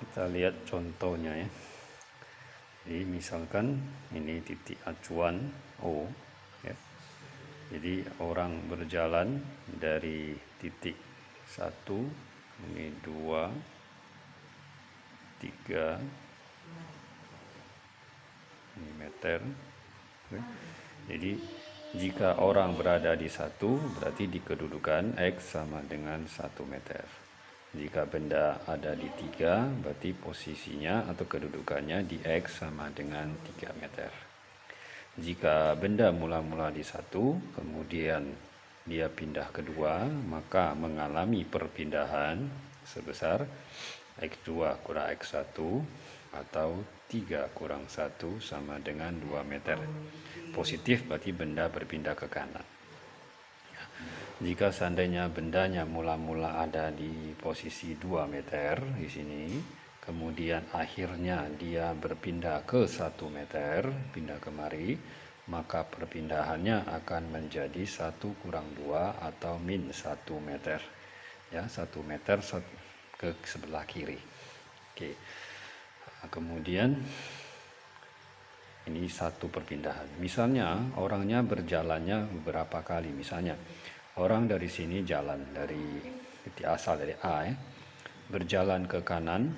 Kita lihat contohnya ya. Jadi misalkan ini titik acuan O ya. Jadi orang berjalan dari titik 1, ini 2, 3 ini meter. Jadi jika orang berada di 1, berarti di kedudukan X sama dengan 1 meter. Jika benda ada di 3, berarti posisinya atau kedudukannya di X sama dengan 3 meter. Jika benda mula-mula di 1, kemudian dia pindah ke 2, maka mengalami perpindahan sebesar X2 kurang X1 atau 3 kurang 1 sama dengan 2 meter. Positif berarti benda berpindah ke kanan. Jika seandainya bendanya mula-mula ada di posisi 2 meter di sini, kemudian akhirnya dia berpindah ke 1 meter, pindah kemari, maka perpindahannya akan menjadi 1 kurang 2 atau min 1 meter. Ya, 1 meter ke sebelah kiri. Oke. Kemudian ini satu perpindahan. Misalnya orangnya berjalannya beberapa kali. Misalnya orang dari sini jalan dari titik asal dari A ya, berjalan ke kanan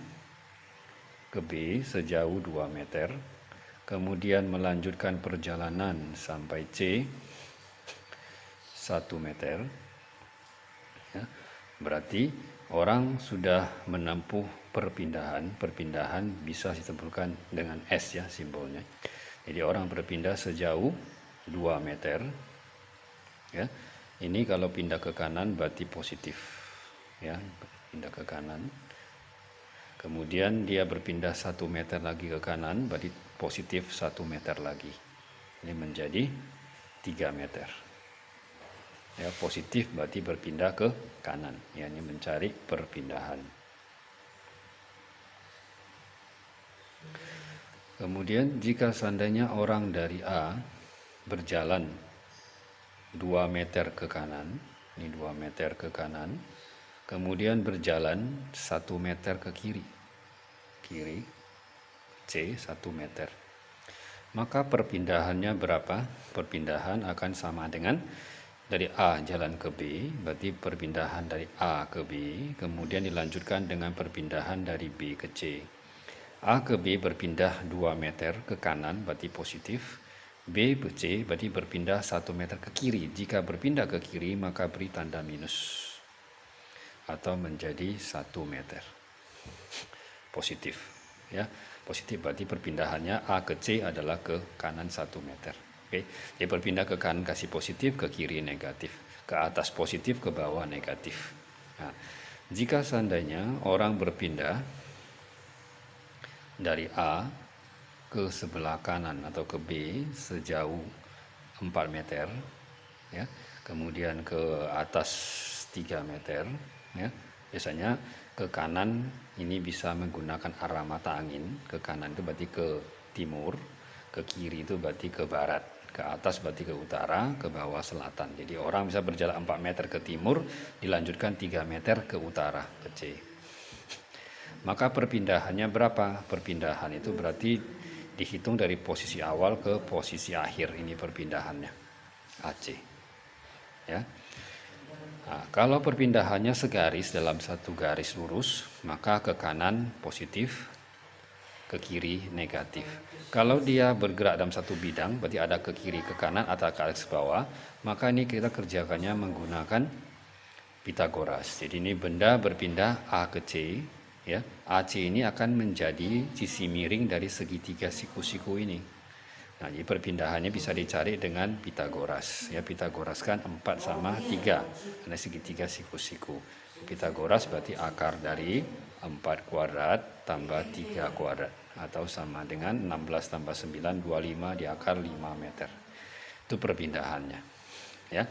ke B sejauh 2 meter, kemudian melanjutkan perjalanan sampai C 1 meter ya. Berarti orang sudah menempuh perpindahan bisa disebutkan dengan S ya simbolnya. Jadi orang berpindah sejauh 2 meter ya. Ini kalau pindah ke kanan berarti positif ya, pindah ke kanan. Kemudian dia berpindah 1 meter lagi ke kanan, berarti positif 1 meter lagi. Ini menjadi 3 meter. Ya, positif berarti berpindah ke kanan. Ya, ini mencari perpindahan. Kemudian jika seandainya orang dari A berjalan 2 meter ke kanan, ini 2 meter ke kanan, kemudian berjalan 1 meter ke kiri, C 1 meter. Maka perpindahannya berapa? Perpindahan akan sama dengan dari A jalan ke B, berarti perpindahan dari A ke B, kemudian dilanjutkan dengan perpindahan dari B ke C. A ke B berpindah 2 meter ke kanan, berarti positif. B ke C berarti berpindah 1 meter ke kiri. Jika berpindah ke kiri maka beri tanda minus atau menjadi 1 meter. Positif ya. Positif berarti perpindahannya A ke C adalah ke kanan 1 meter. Oke. Jadi berpindah ke kanan kasih positif, ke kiri negatif, ke atas positif, ke bawah negatif. Nah, jika seandainya orang berpindah dari A ke sebelah kanan atau ke B sejauh 4 meter ya, kemudian ke atas 3 meter ya. Biasanya ke kanan ini bisa menggunakan arah mata angin. Ke kanan itu berarti ke timur, ke kiri itu berarti ke barat, ke atas berarti ke utara, ke bawah selatan. Jadi orang bisa berjalan 4 meter ke timur, dilanjutkan 3 meter ke utara, ke C. Maka perpindahannya berapa? Perpindahan itu berarti dihitung dari posisi awal ke posisi akhir, ini perpindahannya AC ya. Nah, kalau perpindahannya segaris dalam satu garis lurus, maka ke kanan positif, ke kiri negatif. Kalau dia bergerak dalam satu bidang, berarti ada ke kiri, ke kanan, atau ke atas, bawah, maka ini kita kerjakannya menggunakan Pitagoras. Jadi ini benda berpindah A ke C ya. AC ini akan menjadi sisi miring dari segitiga siku-siku ini. Nah, jadi perpindahannya bisa dicari dengan Pitagoras. Ya, Pitagoras kan 4 sama 3, karena segitiga siku-siku. Pitagoras berarti akar dari 4 kuadrat tambah 3 kuadrat, atau sama dengan 16 tambah 9, 25 di akar 5 meter. Itu perpindahannya. Ya,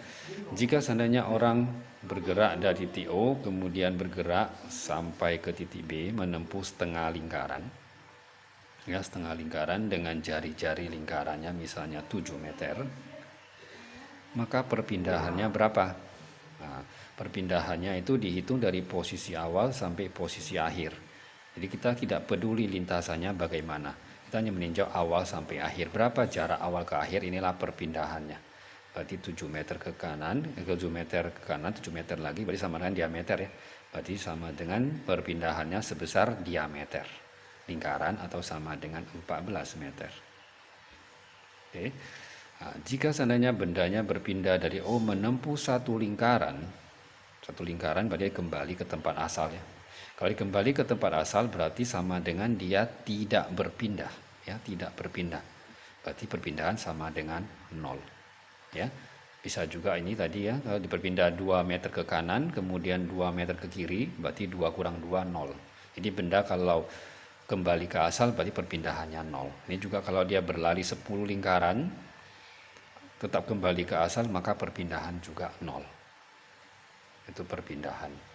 jika seandainya orang bergerak dari titik O kemudian bergerak sampai ke titik B menempuh setengah lingkaran, ya setengah lingkaran dengan jari-jari lingkarannya misalnya 7 meter, maka perpindahannya berapa? Nah, perpindahannya itu dihitung dari posisi awal sampai posisi akhir. Jadi kita tidak peduli lintasannya bagaimana. Kita hanya meninjau awal sampai akhir. Berapa jarak awal ke akhir, inilah perpindahannya. Berarti 7 meter ke kanan, 7 meter ke kanan, 7 meter lagi, berarti sama dengan diameter ya. Berarti sama dengan perpindahannya sebesar diameter lingkaran atau sama dengan 14 meter. Oke. Nah, jika seandainya bendanya berpindah dari menempuh satu lingkaran berarti kembali ke tempat asal ya. Kalau kembali ke tempat asal berarti sama dengan dia tidak berpindah ya, tidak berpindah. Berarti perpindahan sama dengan 0 ya. Bisa juga ini tadi ya, kalau diperpindah 2 meter ke kanan kemudian 2 meter ke kiri berarti 2 kurang 2 0. Jadi benda kalau kembali ke asal berarti perpindahannya 0. Ini juga kalau dia berlari 10 lingkaran tetap kembali ke asal maka perpindahan juga 0. Itu perpindahan.